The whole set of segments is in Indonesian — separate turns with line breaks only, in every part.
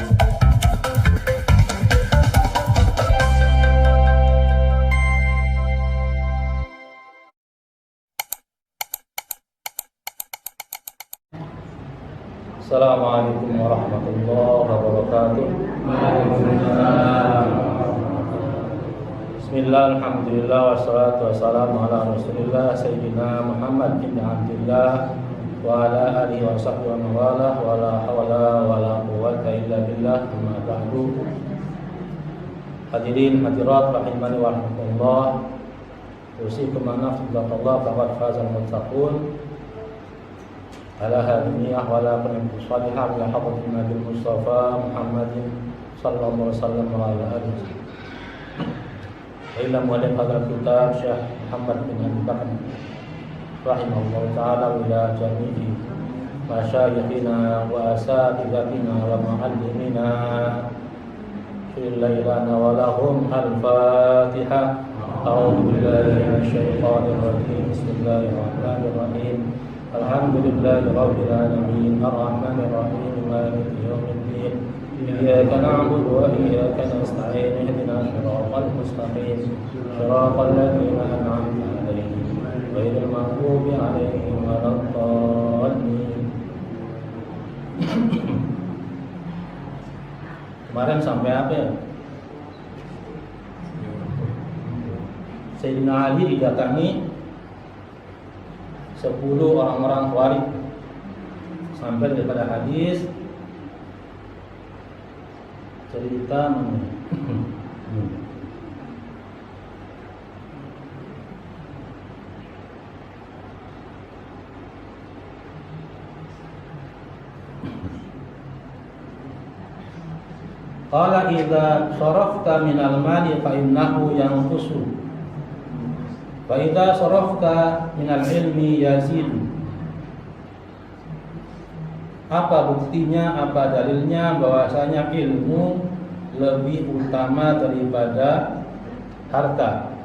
Assalamualaikum warahmatullahi wabarakatuh. Bismillah, alhamdulillah, wassalatu wassalamu ala rasulillah Sayyidina Muhammad bin Abdillah wa ala alihi wa sahbihi wa mawalah wa la hawla wa la quwwata illa billah, amma ba'du. Hadirin hadirat rahimani wa rahmatullah, usikum wa nafsullatallah faqad fazal muttaqun ala hadiniyah wa la qanatu salihah ala hadratin Nabi Mustafa Muhammadin sallallahu alaihi wasallam wa ala alihi. Ilmu dan hadrat kitab Syekh Muhammad bin Abi Bakar rahimahullah ta'ala ila jami'i masyayikhina wa asatidatina wa muallimina fil lailana wa lahum al-Fatihah. A'udzu billahi minasyaitonir rajim. Bismillahirrahmanirrahim. Alhamdulillahi rabbil alamin arrahmanir rahim maliki yaumiddin iyyaka na'budu wa iyyaka nasta'in ihdinas siratal mustaqim siratal ladzina an'amta 'alaihim ghairil maghdubi 'alaihim waladdallin. Kemarin sampai apa ya? Sayyidina Ali didatangi 10 orang-orang Khawarij sampai daripada hadis cerita qala idza sarafta minal mali fa innahu yanqusu wa idza sarafta minal ilmi yazidu. Apa buktinya, apa dalilnya bahwasanya ilmu lebih utama daripada harta?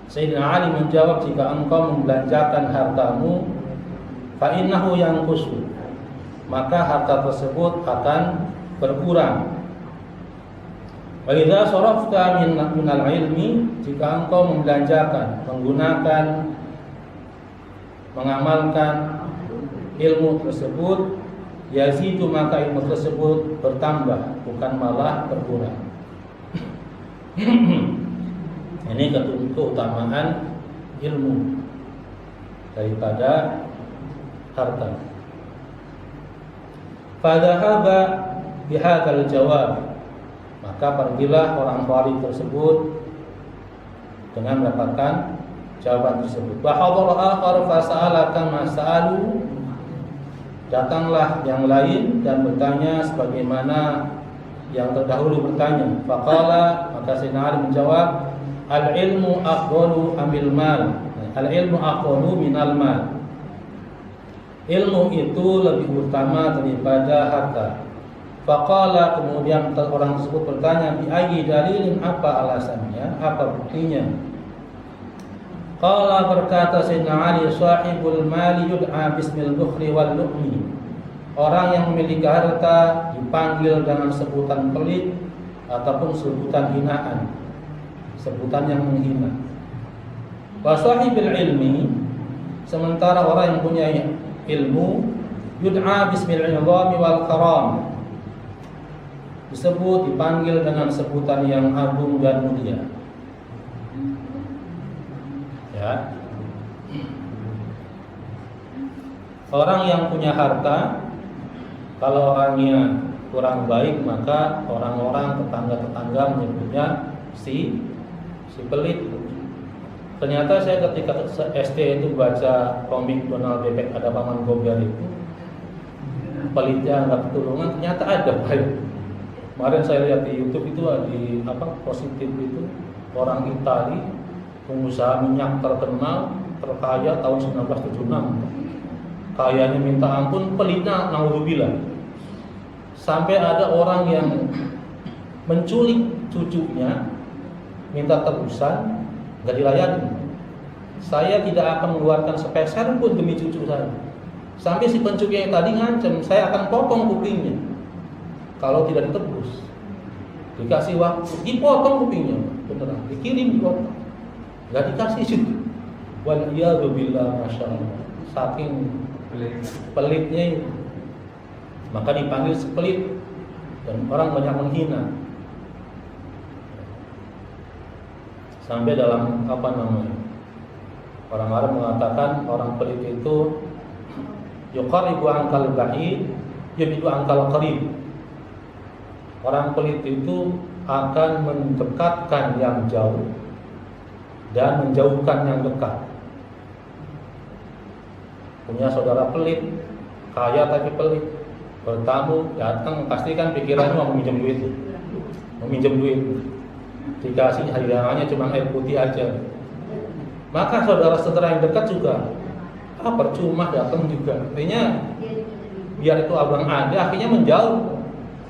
Sayyidina Ali menjawab, jika engkau membelanjakan hartamu fa innahu yanqusu, maka harta tersebut akan berkurang. Wa idza sarafta minal ilmi, jika engkau membelanjakan, menggunakan, mengamalkan ilmu tersebut, yazidu, maka ilmu tersebut bertambah, bukan malah berkurang. Ini keutamaan ilmu daripada harta. Fadhahaba bihadzal jawab, maka pergilah orang Khawarij tersebut dengan mendapatkan jawaban tersebut. Wa hadara akhar fa sa'ala kama sa'alu, datanglah yang lain dan bertanya sebagaimana yang terdahulu bertanya. Faqala, maka Sayyidina Ali menjawab, al-ilmu afdalu amil mal, al-ilmu afdalu minal mal, ilmu itu lebih utama daripada harta. Faqala, kemudian orang tersebut bertanya, bi ayyi dalilin, apa alasannya, apa buktinya? Qala, berkata Sayyidina Ali, sahibul mali yud'a bismil bukhli wal lu'mi, orang yang memiliki harta dipanggil dengan sebutan pelit ataupun sebutan hinaan, sebutan yang menghina. Wa sahibil ilmi, sementara orang yang punya ilmu, yud'a bismil izami wal karam, disebut, dipanggil dengan sebutan yang agung dan mulia. Ya. Orang yang punya harta, kalau orangnya kurang baik, maka orang-orang tetangga-tetangga menyebutnya si pelit. Ternyata saya ketika SD itu baca komik Donald Bebek, ada Paman Gober itu, pelitnya nggak ketulungan, ternyata ada baik. Kemarin saya lihat di YouTube itu di positif itu, orang Itali, pengusaha minyak terkenal, terkaya tahun 1976. Kayanya minta ampun, pelitnya naudzubillah. Sampai ada orang yang menculik cucunya, minta tebusan, enggak dilayani. Saya tidak akan mengeluarkan sepeser pun demi cucu saya. Sampai si pencurinya tadi ngancam, saya akan potong kupingnya kalau tidak ditebus. Dikasih waktu, dipotong kupingnya, beneran, dikirim dipotong, nggak dikasih juga. Waliyadzubillah, masya Allah, saking pelitnya itu. Maka dipanggil sepelit dan orang banyak menghina. Sampai dalam orang Arab mengatakan orang pelit itu yuqaribu angkal ba'id yabidu angkal qarib. Orang pelit itu akan mendekatkan yang jauh dan menjauhkan yang dekat. Punya saudara pelit, kaya tapi pelit, bertamu datang pasti kan pikirannya mau meminjam duit, dikasih hidangannya cuma air putih aja. Maka saudara-saudara yang dekat juga percuma datang juga. Artinya biar itu abang ada, akhirnya menjauh.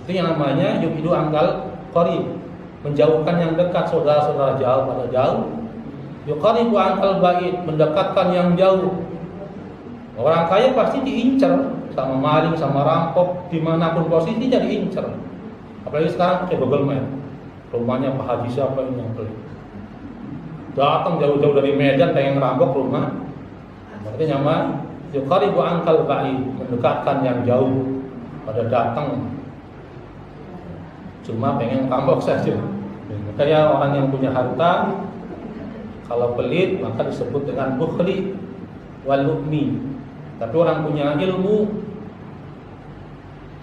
Itu yang namanya yubidu angkal qarib, menjauhkan yang dekat. Saudara-saudara jauh pada jauh. Yuqaribu angkal ba'id, mendekatkan yang jauh. Orang kaya pasti diincar sama maling, sama rampok, dimanapun posisinya diincar. Apalagi sekarang pakai Google Map. Rumahnya Pak Haji siapa ini yang pelit. Datang jauh-jauh dari Medan pengen ngerampok rumah. Berarti nama yuqaribu angkal ba'id, mendekatkan yang jauh pada datang cuma pengen ngerampok saja. Kayak orang yang punya harta, kalau pelit maka disebut dengan bukhli wal lu'mi. Tapi orang punya ilmu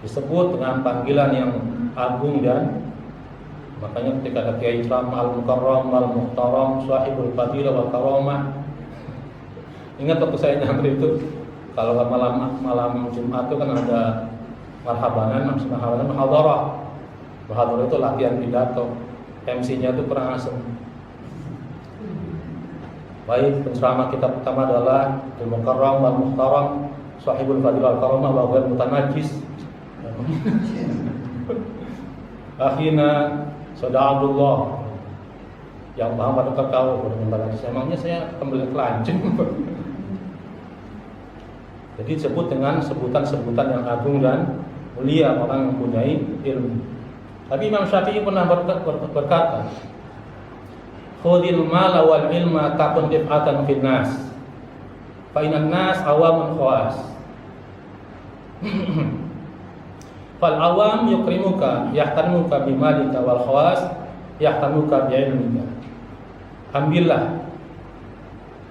disebut dengan panggilan yang agung, dan makanya ketika ada Kiai ceramah al-mukarram wal-muhtaram sahibul fadilah wal karamah. Ingat waktu saya nyamper itu, kalau malam Jumat itu kan ada marhabanan muhadarah. Muhadarah itu latihan pidato. MC-nya itu kurang asem. Baik, penceramah kita pertama adalah al-mukarram wal-muhtaram sahibul fadilah wal karamah wa ghairu mutanajjis. Akhina Saudara Abdullah yang paham pada tahu emangnya saya kembali kelanceng. Jadi disebut dengan sebutan-sebutan yang agung dan mulia orang yang mempunyai ilmu. Tapi Imam Syafi'i pernah berkata, khudil mala wal ilma takun dif'atan fin nas fa inan nas awamun khawas. Fal awam yukrimuka yahtarimuka bimalika wal khawas yahtarimuka bi'ilmika. Ambillah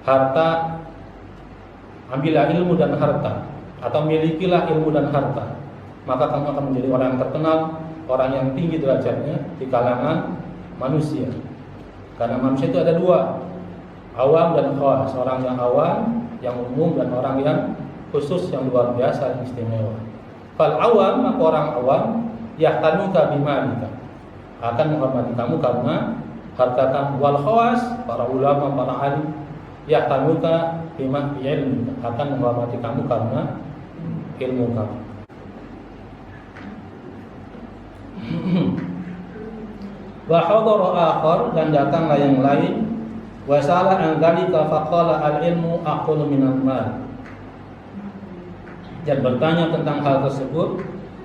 harta, ambillah ilmu dan harta, atau milikilah ilmu dan harta, maka kamu akan menjadi orang yang terkenal, orang yang tinggi derajatnya di kalangan manusia. Karena manusia itu ada dua, awam dan khawas. Orang yang awam, yang umum, dan orang yang khusus, yang luar biasa, yang istimewa. Fal awam, maka orang awam yahtanuka bimalika, akan menghormati kamu karena harta kamu. Wal khawas, para ulama, para alim, yahtanuka bima bi'ilmika, akan menghormati kamu karena ilmu kamu. Wa hadara akhar, dan datanglah yang lain, wa sala an dzalika faqala al ilmu aqulu minal mal, dan bertanya tentang hal tersebut.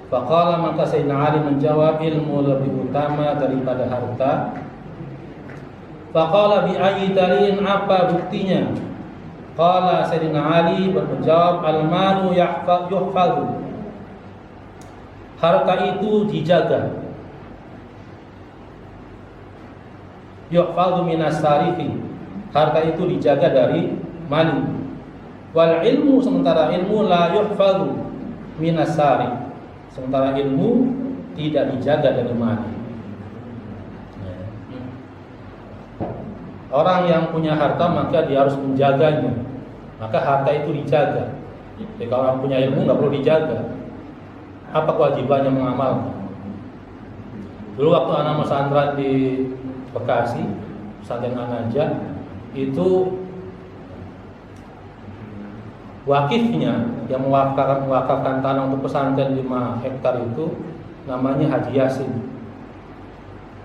Faqala, maka Sayyidina Ali menjawab, ilmu lebih utama daripada harta. Faqala bi ayyi dalilin, apa buktinya? Qala, Sayyidina Ali menjawab, al malu yuhfadhu, harta itu dijaga. Yuhfadhu minas sarifi, harta itu dijaga dari maling. Wal ilmu, sementara ilmu la yuhfadhu minas sarif, sementara ilmu tidak dijaga dari maling. Orang yang punya harta maka dia harus menjaganya, maka harta itu dijaga. Jadi kalau orang punya ilmu nggak perlu dijaga. Apa kewajibannya mengamalkan? Dulu waktu anak pesantren di Bekasi, pesantren An-Najah, itu wakifnya yang mewakafkan tanah untuk pesantren 5 hektar itu namanya Haji Yasin.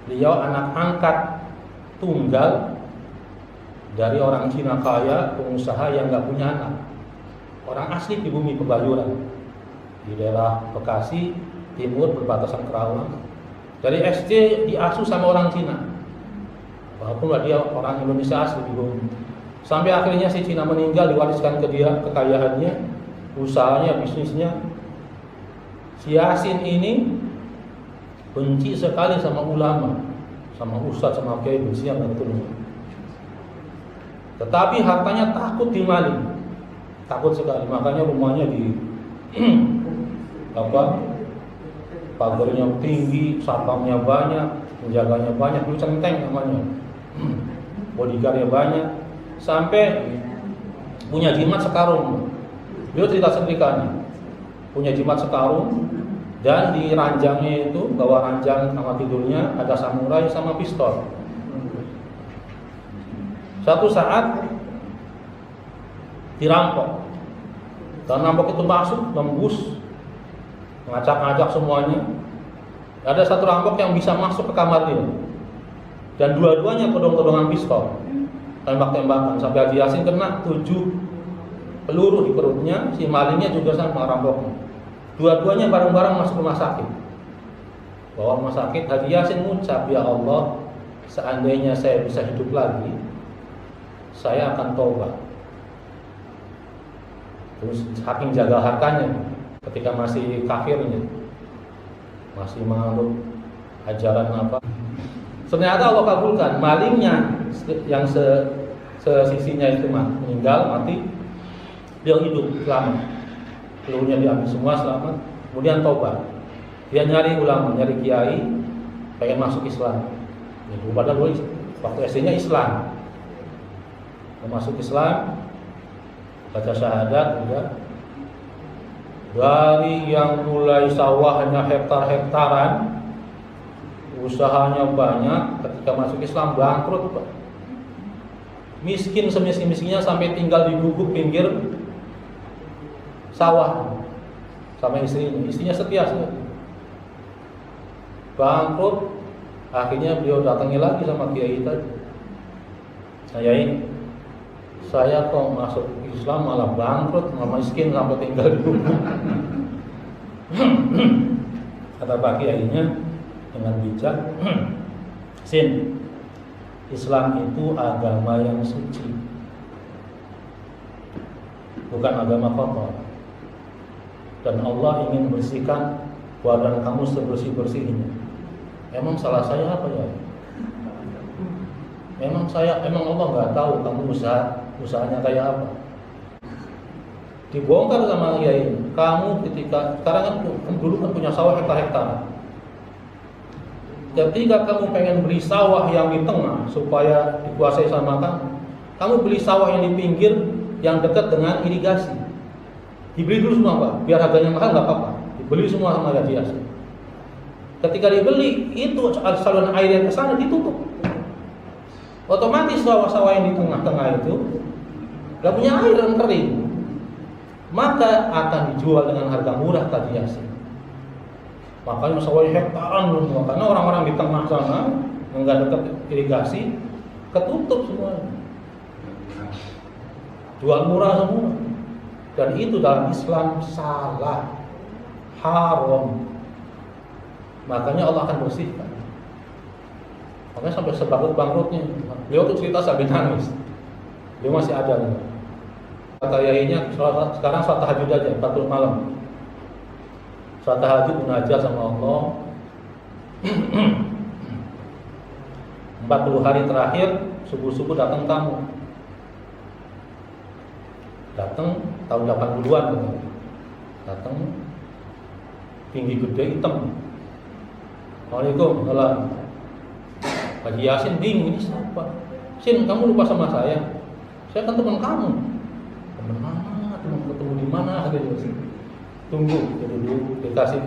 Beliau anak angkat tunggal dari orang Cina kaya, pengusaha yang nggak punya anak, orang asli di bumi Pebayuran, di daerah Bekasi, timur berbatasan Kerawang. Dari SD diasuh sama orang Cina, walaupun dia orang Indonesia asli di Bumi. Sampai akhirnya si Cina meninggal, diwariskan ke dia kekayaannya, usahanya, bisnisnya. Si Yasin ini benci sekali sama ulama, sama ustadz, sama kiai, benci yang betul. Tetapi hartanya takut dimaling, takut sekali. Makanya rumahnya di pagarnya tinggi, satpamnya banyak, penjaganya banyak, dulu centeng namanya, bodyguardnya banyak, sampai punya jimat sekarung. Beliau cerita setrikanya, punya jimat sekarung, dan di ranjangnya itu, bawah ranjang sama tidurnya ada samurai sama pistol. Satu saat dirampok, dan rampok itu masuk, tembus, ngacak-ngacak semuanya. Ada satu rampok yang bisa masuk ke kamar dia, dan dua-duanya kedong-kedongan pistol, tembak-tembakan, sampai Haji Yasin kena 7 peluru di perutnya. Si malingnya juga sama rampoknya. Dua-duanya bareng-bareng masuk rumah sakit. Bawa rumah sakit, Haji Yasin mengucap, "Ya Allah, seandainya saya bisa hidup lagi, saya akan taubat." Terus saking jaga hartanya ketika masih kafirnya, masih menganut ajaran apa, ternyata Allah kabulkan. Malingnya yang sesisinya itu meninggal, mati, dia hidup selamat, pelurunya diambil semua selamat, kemudian taubat. Dia nyari ulama, nyari kiai, pengen masuk Islam. Padahal dulu waktu SD-nya Islam, masuk Islam, baca syahadat juga. Dari yang mulai sawahnya hektar-hektaran, usahanya banyak, ketika masuk Islam bangkrut, Pak. Miskin semiskin-miskinnya, sampai tinggal di gubuk pinggir sawah sama istrinya. Istrinya setia sekali. Bangkrut, akhirnya beliau datangi lagi sama kiai tadi. Saya kok masuk Islam malah bangkrut, malah miskin sampai tinggal di rumah. Kata Pak Kiainya dengan bijak, "Sin, Islam itu agama yang suci, bukan agama kotor. Dan Allah ingin bersihkan badan kamu sebersih-bersihnya." Emang salah saya apa ya? Emang Allah nggak tahu kamu usahanya kayak apa? Dibongkar sama kiai. Kamu sekarang kan dulu kan punya sawah hektar-hektar. Ketika kamu pengen beli sawah yang di tengah supaya dikuasai sama kamu beli sawah yang di pinggir yang dekat dengan irigasi. Dibeli dulu semua, Pak. Biar harganya mahal nggak apa-apa. Dibeli semua sama Haji Yasin. Ketika dibeli, itu saluran air yang ke sana ditutup. Otomatis sawah-sawah yang di tengah-tengah itu gak punya air dan kering, maka akan dijual dengan harga murah Haji Yasin. Makanya sawahnya hektaran semua, karena orang-orang di tengah sana yang gak dekat irigasi ketutup semua, jual murah semua. Dan itu dalam Islam salah, haram. Makanya Allah akan bersihkan. Makanya sampai sebangkrut-bangkrutnya. Beliau tuh cerita sampai nangis. Dia masih ada. Kata yainya, sekarang sholat tahajud aja 40 malam. Sholat tahajud munajat sama Allah. 40 hari terakhir subuh-subuh datang tamu. Datang tahun 80-an gitu. Datang tinggi gede hitam. Waalaikumsalam. Salam. Haji Yasin bingung, ini siapa? Sin, kamu lupa sama saya? Saya kan teman kamu. Teman mana? Teman ketemu di mana? Tunggu, duduk, dikasih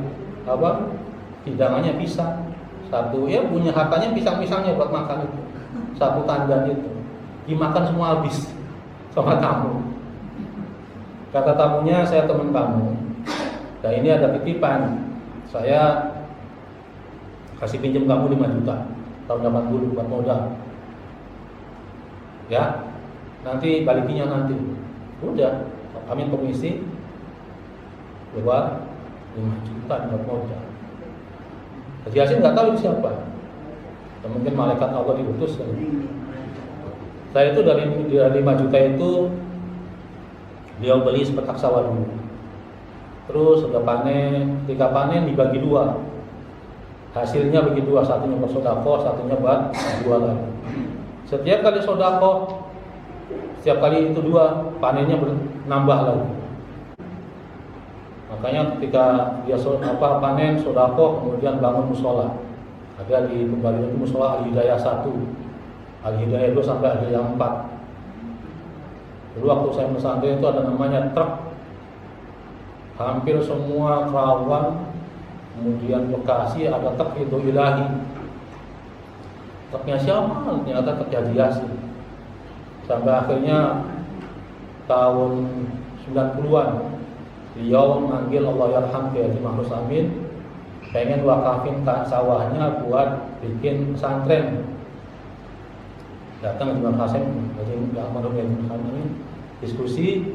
apa? Hidangannya pisang. Satu, ya punya hartanya pisang-pisangnya buat makan itu. Satu tandan itu dimakan semua habis sama tamu. Kata tamunya, saya teman kamu. Dan ini ada titipan. Saya kasih pinjam kamu 5 juta tahun 80 buat modal. Ya, nanti balikinya nanti. Udah, kami komisi keluar 5 juta buat modal. Haji Yasin nggak tahu itu siapa. Dan mungkin malaikat Allah diutus. Saya itu dari 5 juta itu beliau beli sepetak sawah dulu. Terus sudah panen, ketika panen dibagi 2. Hasilnya bagi 2, satunya buat sodako, satunya buat jualan. Setiap kali sodako, setiap kali itu 2, panennya nambah lagi. Makanya ketika dia panen sodako, kemudian bangun musola. Ada di Pembagian itu musola Al-Hidayah 1, Al-Hidayah 2 sampai Al-Hidayah 4. Dulu waktu saya pesantren itu ada namanya truk. Hampir semua Kerawang, kemudian Bekasi ada truk itu Ilahi. Truknya siapa? Ternyata truk Haji Yasin. Sampai akhirnya tahun 90-an beliau manggil Allahyarham Haji Mahrus Amin, pengen wakafin sawahnya buat bikin pesantren. Datang Haji Mahrus Amin, diskusi,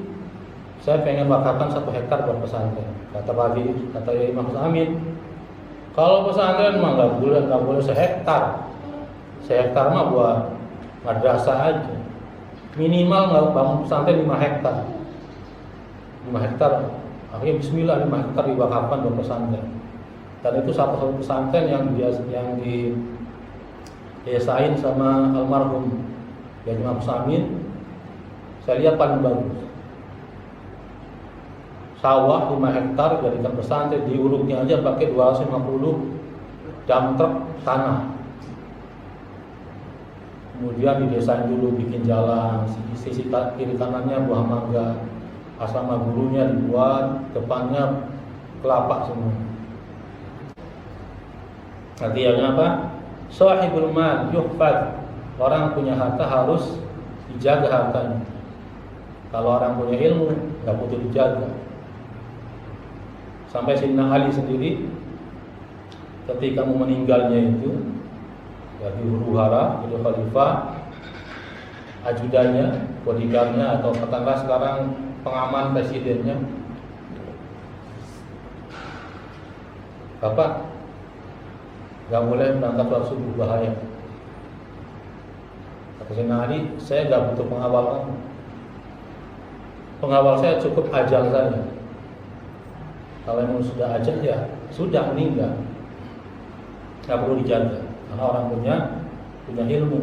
saya pengen wakafkan 1 hektar buat pesantren. Kata Yai Mahrus Amin, kalau pesantren mah nggak boleh sehektar. Sehektar mah buat madrasah aja. Minimal nggak bangun pesantren 5 hektar. 5 hektar. Akhirnya Bismillah 5 hektar diwakafkan buat pesantren. Dan itu satu pesantren yang diesain sama almarhum Yai Mahrus Amin. Saya lihat paling bagus. Sawah 5 hektar jadikan pesantren, diuruknya aja pakai 250 dump truck tanah. Kemudian didesain dulu bikin jalan, sisi kiri kanannya buah mangga, asrama gurunya dibuat, depannya kelapa semua. Artinya apa? Sahibul mal yuhfad. Orang punya harta harus dijaga hartanya. Kalau orang punya ilmu nggak butuh dijaga. Sampai Sayyidina Ali sendiri ketika mau meninggalnya itu jadi huru hara, jadi khalifah, ajudannya, bodyguardnya atau katakanlah sekarang pengaman presidennya, Bapak nggak boleh berangkat sholat subuh, bahaya. Kata Sayyidina Ali, saya nggak butuh pengawal kamu. Pengawal saya cukup ajal saja. Kalau memang sudah ajal ya sudah meninggal, nggak perlu dijaga karena orang punya ilmu.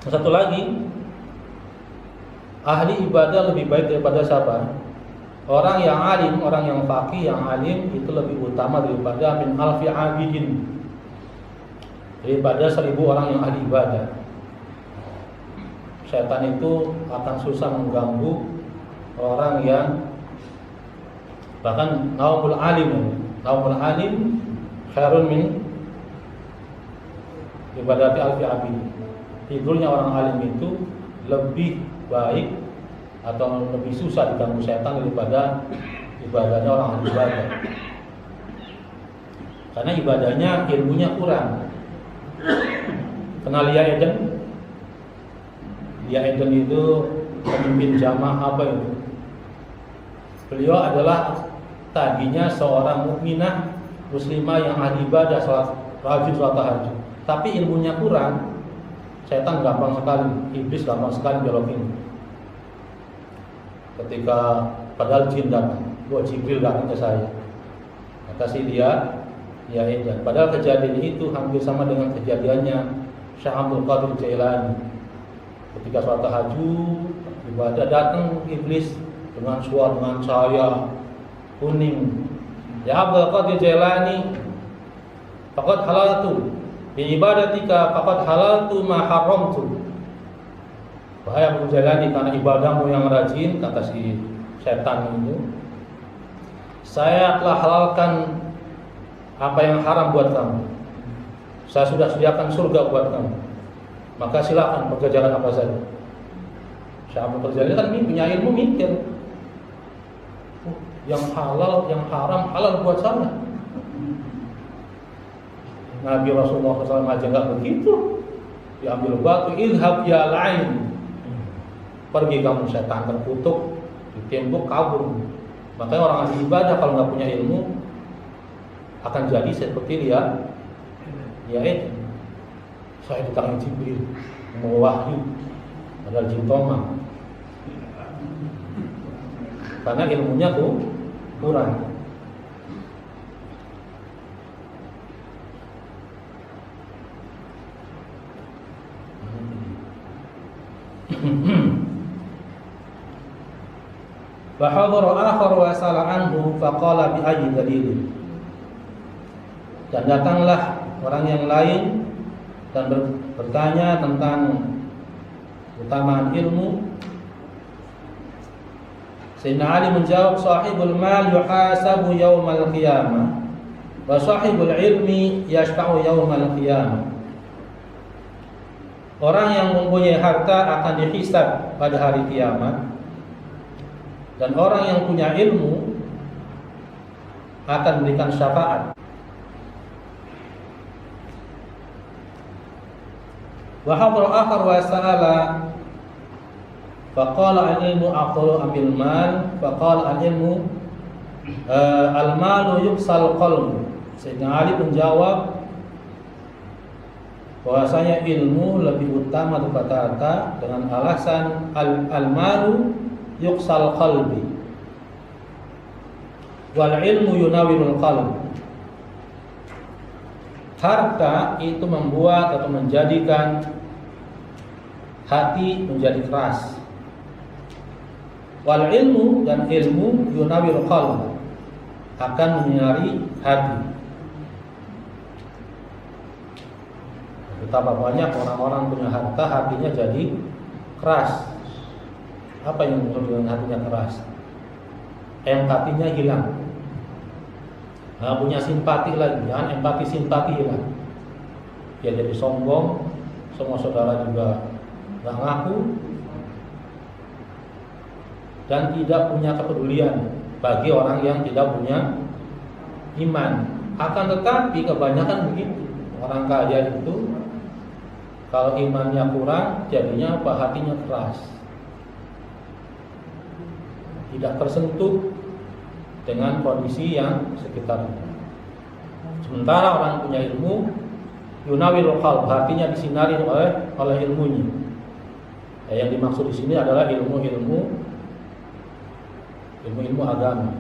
Satu lagi, ahli ibadah lebih baik daripada siapa? Orang yang alim, orang yang faqih, yang alim itu lebih utama daripada min alfi abidin, daripada 1000 orang yang ahli ibadah. Setan itu akan susah mengganggu orang yang bahkan naumul alim khairun min ibadati alfi abid. Tidurnya orang alim itu lebih baik atau lebih susah diganggu setan daripada ibadahnya orang ahli ibadah. Karena ibadahnya ilmunya kurang. Kenal Lia Eden? Lia Eden itu pemimpin jamaah apa itu? Beliau adalah tadinya seorang mukminah muslimah yang ahli ibadah, rajin sholat tahajud. Tapi ilmunya kurang, setan gampang sekali, iblis gampang sekali belokin. Ketika padahal jin datang, Jibril datang ke saya, kata si dia, ya Edan. Padahal kejadian itu hampir sama dengan kejadiannya Syekh Abdul Qadir Jailani. Ketika sholat tahajud, ibadah, datang iblis dengan suara, dengan cahaya kuning. Ya Abdul Qadir Jailani, faqad halaltu bi ibadatika faqad halaltu ma haramtu. Wahai Abdul Jailani, karena ibadahmu yang rajin, kata si setan itu, saya telah halalkan apa yang haram buat kamu. Saya sudah sediakan surga buat kamu. Maka silakan pekerjaan apa saja. Syekh Abdul Qadir kan punya ilmu, mikir, yang halal, yang haram, halal buat saya. Nabi Rasulullah SAW aja nggak begitu. Diambil batu, idhab ya lain, pergi kamu setan, terkutuk, ditembok, kabur. Makanya orang ahli ibadah kalau nggak punya ilmu akan jadi seperti dia itu. Saya ditangani Jibril, mau wahyu, padahal jin tomah. Karena ilmunya tuh kurang. Fahadhara akhar wa sala anhu faqala bi ayyi dalil. Dan datanglah orang yang lain dan bertanya tentang utamaan ilmu. Sayyidina Ali menjawab, sahibul mal yuhasabu yaumal qiyamah wa sahibul ilmi yashfa'u yaumal qiyamah. Orang yang mempunyai harta akan dihisab pada hari kiamat, dan orang yang punya ilmu akan memberikan syafaat. Wa hadra akhar wa sa'ala faqala al-ilmu afdalu amil mal faqala al-ilmu al-malu yuksal qalbu. Sayyidina Ali menjawab bahwasanya ilmu lebih utama daripada harta dengan alasan al-malu yuksal qalbi wal ilmu yunawirul qalb. Harta itu membuat atau menjadikan hati menjadi keras. Wal ilmu, dan ilmu yunawirul qalb, akan menyinari hati. Betapa banyak orang-orang punya harta, hatinya jadi keras. Apa yang menyebabkan hatinya keras? Empatinya hilang. Nah, punya simpati lagi, jangan empati simpati hilang. Dia jadi sombong, semua saudara juga nggak ngaku, dan tidak punya kepedulian bagi orang yang tidak punya iman. Akan tetapi kebanyakan begitu, orang kaya itu kalau imannya kurang, jadinya apa? Hatinya keras, tidak tersentuh dengan kondisi yang sekitarnya. Sementara orang punya ilmu, yunawirul qalb, hatinya disinari oleh ilmunya. Yang dimaksud di sini adalah ilmu agama.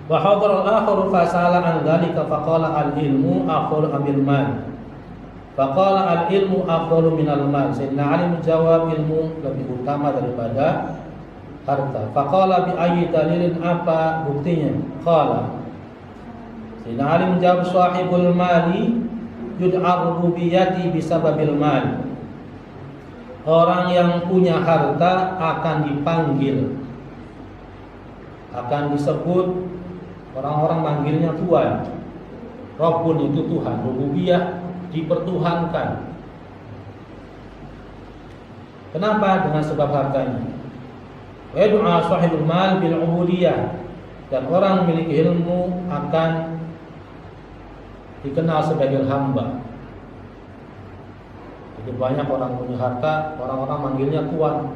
Wa hadara al-akhar fa sa'ala an dzalika faqala al-ilmu afdalu amil mal. Faqala al-ilmu afdalu minal mal. Sayyidina Ali menjawab, ilmu lebih utama daripada harta. Faqala bi ayyi dalilin, apa buktinya? Qala, Sayyidina Ali menjawab, sahibul mali yud'a rububiyyati bisababil mal. Orang yang punya harta akan dipanggil, akan disebut, orang-orang manggilnya Tuhan. Rabbun itu Tuhan, rububiyah dipertuhankan. Kenapa? Dengan sebab hartanya. Wa du'a sahibul mal bil ubudiyah, dan orang memiliki ilmu akan dikenal sebagai hamba. Jadi banyak orang punya harta, orang-orang manggilnya Tuhan,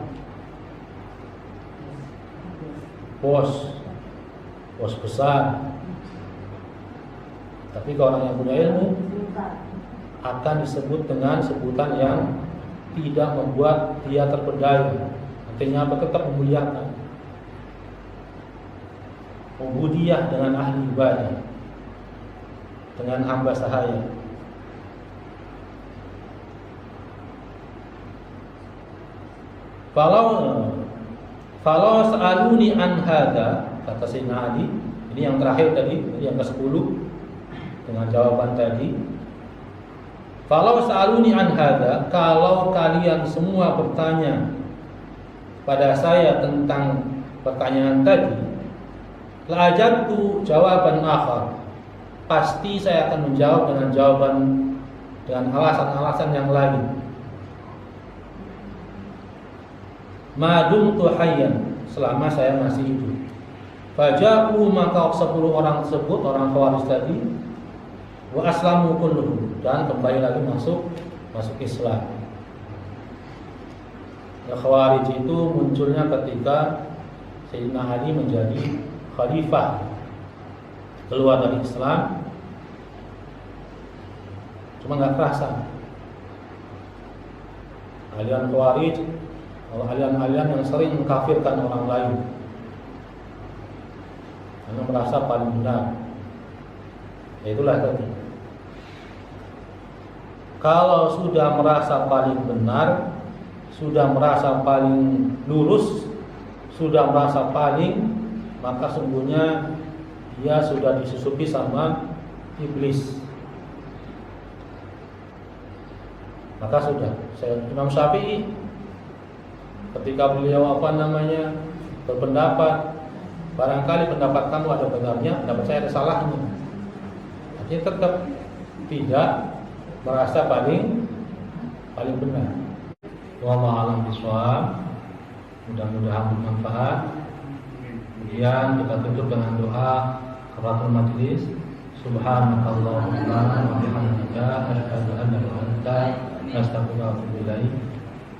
bos besar. Tapi kalau orang yang punya ilmu akan disebut dengan sebutan yang tidak membuat dia terpedaya. Artinya apa? Tetap memuliakan. Ubudiyah dengan ahli ibadah, dengan hamba sahaya. Falau sa'aluni an hada, kata Sayyidina Ali, ini yang terakhir tadi, yang ke-10 dengan jawaban tadi. Falau sa'aluni an hada, kalau kalian semua bertanya pada saya tentang pertanyaan tadi, la ajabtu jawaban akhar, pasti saya akan menjawab dengan jawaban, dengan alasan-alasan yang lain. Madumtu hayyan, selama saya masih hidup. Faja'u, maka 10 orang tersebut, orang Khawarij tadi, wa aslamu kulluhum, dan kembali lagi masuk Islam. Khawarij itu munculnya ketika Sayyidina Ali menjadi khalifah, keluar dari Islam, cuma nggak kerasa. Aliran Khawarij, aliran-aliran yang sering mengkafirkan orang lain karena merasa paling benar. Itulah tadi. Kalau sudah merasa paling benar, sudah merasa paling lurus, sudah merasa paling, maka sungguhnya dia sudah disusupi sama iblis. Maka sudah. Imam Syafi'i ketika beliau berpendapat, barangkali pendapat kamu ada benarnya, pendapat saya ada salahnya. Artinya tetap tidak merasa paling benar. Wallahu a'lam bishawab. Mudah-mudahan bermanfaat. Kemudian kita tutup dengan doa kafaratul majelis. Subhanakallahumma wa bihamdika asyhadu an la ilaha illa anta astaghfiruka wa atubu ilaik.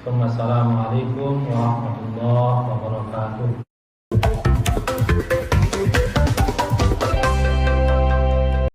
Assalamualaikum warahmatullahi